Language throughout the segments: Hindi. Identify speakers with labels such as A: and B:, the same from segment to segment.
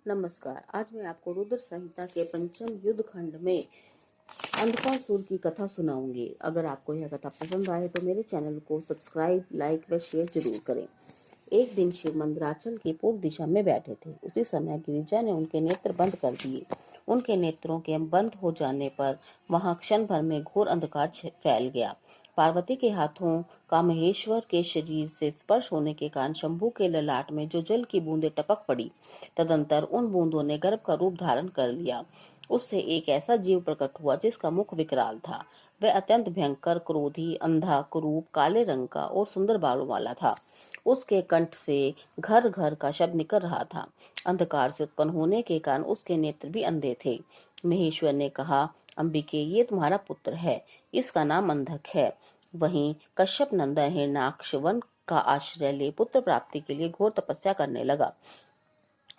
A: नमस्कार। आज मैं आपको रुद्र संहिता के पंचम युद्ध खंड में अंधकासुर की कथा सुनाऊंगी। अगर आपको यह कथा पसंद आए तो मेरे चैनल को सब्सक्राइब, लाइक व शेयर जरूर करें। एक दिन शिव मंदिराचल की पूर्व दिशा में बैठे थे। उसी समय गिरिजा ने उनके नेत्र बंद कर दिए। उनके नेत्रों के बंद हो जाने पर वहां क्षण भर में घोर अंधकार फैल गया। पार्वती के हाथों का महेश्वर के शरीर से स्पर्श होने के कारण शंभू के ललाट में जो जल की बूंदें टपक पड़ी, तदंतर उन बूंदों ने गर्भ का रूप धारण कर लिया। उससे एक ऐसा जीव प्रकट हुआ जिसका मुख विकराल था। वह अत्यंत भयंकर, क्रोधी, अंधा, कुरूप, काले रंग का और सुंदर बालों वाला था। उसके कंठ से घर घर का शब्द निकल रहा था। अंधकार से उत्पन्न होने के कारण उसके नेत्र भी अंधे थे। महेश्वर ने कहा, अंबिके, ये तुम्हारा पुत्र है। इसका नाम अंधक है। वहीं कश्यप नंदन हिरण्याक्ष वन का आश्रय ले पुत्र प्राप्ति के लिए घोर तपस्या करने लगा।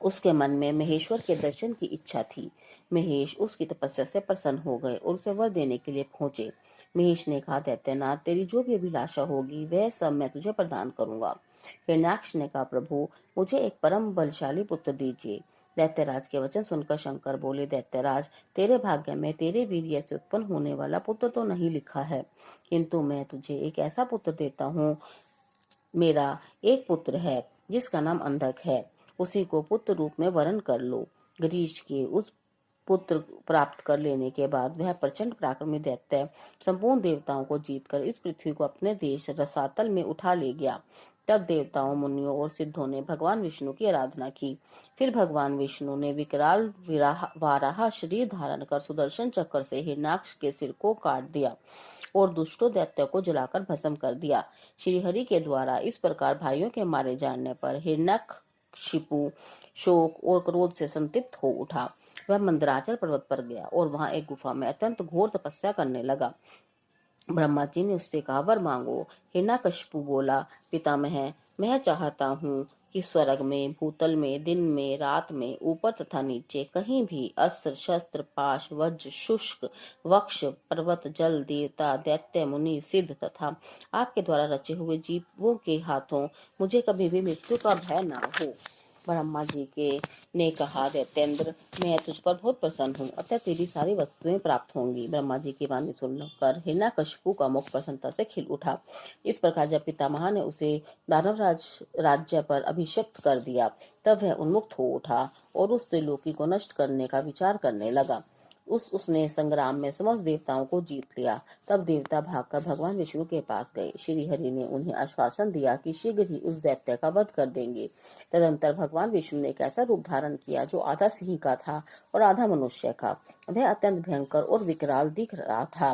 A: उसके मन में महेश्वर के दर्शन की इच्छा थी। महेश उसकी तपस्या से प्रसन्न हो गए और उसे वर देने के लिए पहुंचे। महेश ने कहा, दैत्यनाथ, तेरी जो भी अभिलाषा होगी वह सब मैं तुझे प्रदान करूंगा। हिरण्याक्ष ने कहा, प्रभु, मुझे एक परम बलशाली पुत्र दीजिए। दैत्यराज के वचन सुनकर शंकर बोले, दैत्यराज, तेरे भाग्य में तेरे वीर्य से उत्पन्न होने वाला पुत्र तो नहीं लिखा है, किंतु मैं तुझे एक ऐसा पुत्र देता हूँ। मेरा एक पुत्र है जिसका नाम अंधक है। उसी को पुत्र रूप में वरण कर लो। गिरीश के उस पुत्र प्राप्त कर लेने के बाद वह प्रचंड पराक्रमी दैत्य संपूर्ण देवताओं को जीतकर इस पृथ्वी को अपने देश रसातल में उठा ले गया। तब देवताओं, मुनियों और सिद्धों ने भगवान विष्णु की आराधना की। फिर भगवान विष्णु ने विकराल वाराह शरीर धारण कर सुदर्शन चक्र से हिरण्याक्ष के सिर को काट दिया और दुष्टों दैत्य को जलाकर भस्म कर दिया। श्री हरि के द्वारा इस प्रकार भाइयों के मारे जाने पर हिरण्यकशिपु शोक और क्रोध से संतप्त हो उठा। वह मंदराचल पर्वत पर गया और वहां एक गुफा में अत्यंत घोर तपस्या करने लगा। ब्रह्मा जी ने उससे कहा, वर मांगो। हिरण्यकशिपु बोला, पितामह, मैं चाहता हूँ कि स्वर्ग में, भूतल में, दिन में, रात में, ऊपर तथा नीचे, कहीं भी अस्त्र शस्त्र पाश वज्र शुष्क वक्ष पर्वत जल देवता दैत्य मुनि सिद्ध तथा आपके द्वारा रचे हुए जीवों के हाथों मुझे कभी भी मृत्यु का भय ना हो। ब्रह्मा जी के ने कहा, दैत्येंद्र, मैं तुझ पर बहुत प्रसन्न हूँ, अतः तेरी सारी वस्तुएं प्राप्त होंगी। ब्रह्मा जी की वाणी सुनकर हिरण्यकशिपु का मुख प्रसन्नता से खिल उठा। इस प्रकार जब पितामह ने उसे दानवराज राज्य पर अभिषिक्त कर दिया, तब वह उन्मुक्त हो उठा और उस त्रिलोकी को नष्ट करने का विचार करने लगा। उसने संग्राम में समस्त देवताओं को जीत लिया। तब देवता भागकर भगवान विष्णु के पास गए। श्री हरि ने उन्हें आश्वासन दिया कि शीघ्र ही उस दैत्य का वध कर देंगे। तदंतर भगवान विष्णु ने एक ऐसा रूप धारण किया जो आधा सिंह का था और आधा मनुष्य का। वह अत्यंत भयंकर और विकराल दिख रहा था।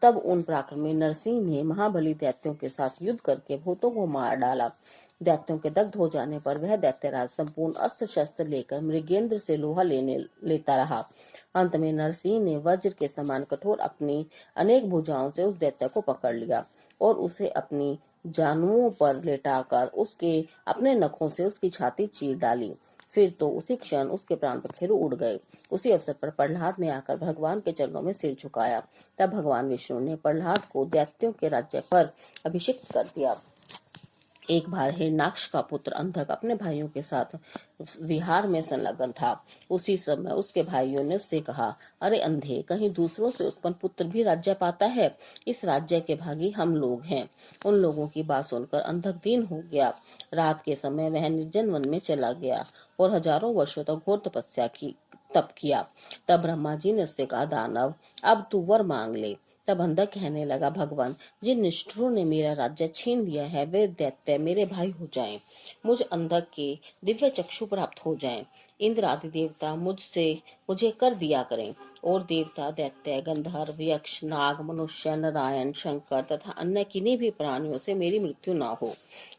A: तब उन पराक्रमी नरसिंह ने महाबली दैत्यों के साथ युद्ध करके भूतों को मार डाला। दैत्यों के दग्ध हो जाने पर वह दैत्यराज संपूर्ण अस्त्र शस्त्र लेकर मृगेंद्र से लोहा लेता रहा। अंत में नरसिंह ने वज्र के समान कठोर अपनी अनेक भुजाओं से उस दैत्य को पकड़ लिया और उसे अपनी जानुओं पर लेटाकर उसके अपने नखों से उसकी छाती चीर डाली। फिर तो उसी क्षण उसके प्राण पखेरु उड़ गए। उसी अवसर पर प्रहलाद ने आकर भगवान के चरणों में सिर झुकाया। तब भगवान विष्णु ने प्रहलाद को दैत्यों के राज्य पर अभिषिक्त कर दिया। एक बार हिरण्याक्ष का पुत्र अंधक अपने भाइयों के साथ विहार में संलग्न था। उसी समय उसके भाइयों ने उससे कहा, अरे अंधे, कहीं दूसरों से उत्पन्न पुत्र भी राज्य पाता है? इस राज्य के भागी हम लोग हैं। उन लोगों की बात सुनकर अंधक दीन हो गया। रात के समय वह निर्जन वन में चला गया और हजारों वर्षों तक घोर तप किया। तब ब्रह्मा जी ने उससे कहा, दानव, अब तू वर मांग ले। तब अंधक कहने लगा, भगवान, जिन निष्ठुरों ने मेरा राज्य छीन लिया है वे दैत्य मेरे भाई हो जाएं। मुझ अंधक के दिव्य चक्षु प्राप्त हो जाएं। इंद्र आदि देवता मुझे कर दिया करें और देवता, दैत्य, गंधर्व, यक्ष, नाग, मनुष्य, नारायण, शंकर तथा अन्य किन्हीं भी प्राणियों से मेरी मृत्यु ना हो।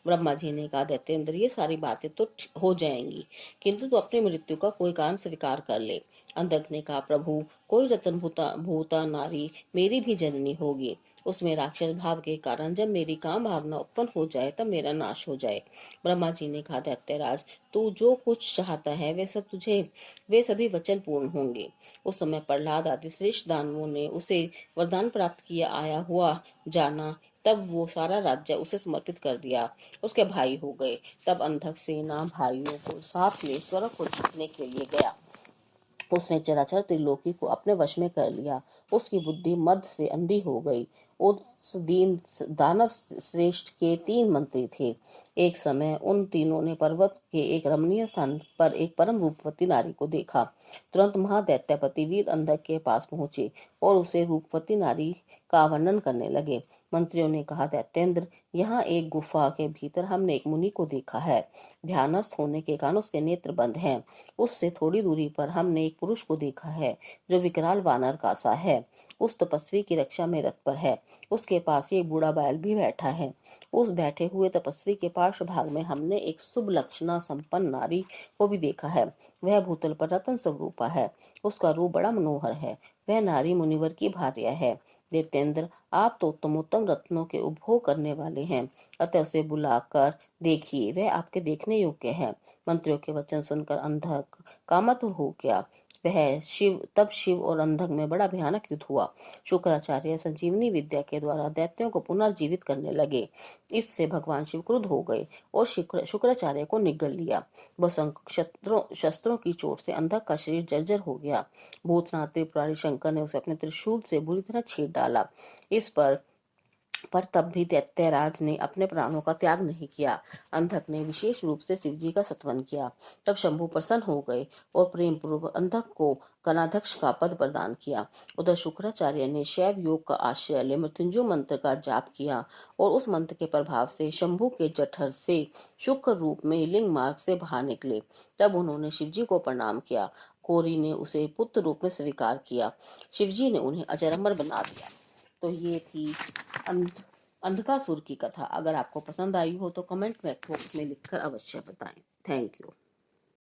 A: ब्रह्मा जी ने कहा, दैत्येंद्र, ये सारी बातें तो हो जाएंगी, किंतु तू अपनी मृत्यु का कोई कारण स्वीकार कर ले। अंधक ने कहा, प्रभु, कोई रतन भूता नारी मेरी भी जननी होगी। उसमें राक्षस भाव के कारण जब मेरी काम भावना उत्पन्न हो जाए तब मेरा नाश हो जाए। ब्रह्मा जी ने कहा, दैत्यराज, तू जो कुछ चाहता है वे सभी वचन पूर्ण होंगे। उस समय प्रहलाद आदि श्रेष्ठ दानवों ने उसे वरदान प्राप्त किया आया हुआ जाना। तब वो सारा राज्य उसे समर्पित कर दिया। उसके भाई हो गए। तब अंधक सेना भाइयों को साथ ले स्वर्ग को जीतने के लिए गया। उसने चराचर त्रिलोकी को अपने वश में कर लिया। उसकी बुद्धि मद से अंधी हो गई। उस दीन दानव श्रेष्ठ के 3 मंत्री थे। एक समय उन तीनों ने पर्वत के एक रमणीय स्थान पर एक परम रूपवती नारी को देखा। तुरंत महादैत्यपति वीर अंधक के पास पहुंचे और उसे रूपवती नारी का वर्णन करने लगे। मंत्रियों ने कहा, दैत्येंद्र, यहाँ एक गुफा के भीतर हमने एक मुनि को देखा है। ध्यानस्थ होने के कारण उसके नेत्र बंद हैं। उससे थोड़ी दूरी पर हमने एक पुरुष को देखा है जो विकराल वानर का सा है। उस तपस्वी की रक्षा में तत्पर है। उसके पास एक बूढ़ा बैल भी बैठा है। उस बैठे हुए तपस्वी के पार्श्व भाग में हमने एक शुभ लक्षणा संपन्न नारी को भी देखा है। वह भूतल पर रत्न स्वरूपा है। उसका रूप बड़ा मनोहर है। वह नारी मुनिवर की भार्या है। दैत्येंद्र, आप तो उत्तमोत्तम रत्नों के उपभोग करने वाले हैं, अतः उसे बुलाकर देखिए, वह आपके देखने योग्य है। मंत्रियों के वचन सुनकर अंधक कामातुर हो गया। तब शिव और अंधक में बड़ा भयानक युद्ध हुआ। शुक्राचार्य संजीवनी विद्या के द्वारा दैत्यों को पुनर्जीवित करने लगे। इससे भगवान शिव क्रुद्ध हो गए और शुक्राचार्य को निगल लिया। शस्त्रों की चोट से अंधक का शरीर जर्जर हो गया। भूतनाथ त्रिपुरारी शंकर ने उसे अपने त्रिशूल से बुरी तरह छेद डाला। इस पर तब भी दैत्यराज ने अपने प्राणों का त्याग नहीं किया। अंधक ने विशेष रूप से शिवजी का स्तवन किया। तब शंभु प्रसन्न हो गए और प्रेम पूर्वक अंधक को गणाध्यक्ष का पद प्रदान किया। उधर शुक्राचार्य ने शैव योग का आश्रय ले मृत्युंजय मंत्र का जाप किया और उस मंत्र के प्रभाव से शंभु के जठर से शुक्र रूप में लिंग मार्ग से बाहर निकले। तब उन्होंने शिवजी को प्रणाम किया। कोरी ने उसे पुत्र रूप में स्वीकार किया। शिवजी ने उन्हें अजर अमर बना दिया। तो ये थी अंधकासुर की कथा। अगर आपको पसंद आई हो तो कमेंट बॉक्स में लिखकर अवश्य बताएं। Thank you.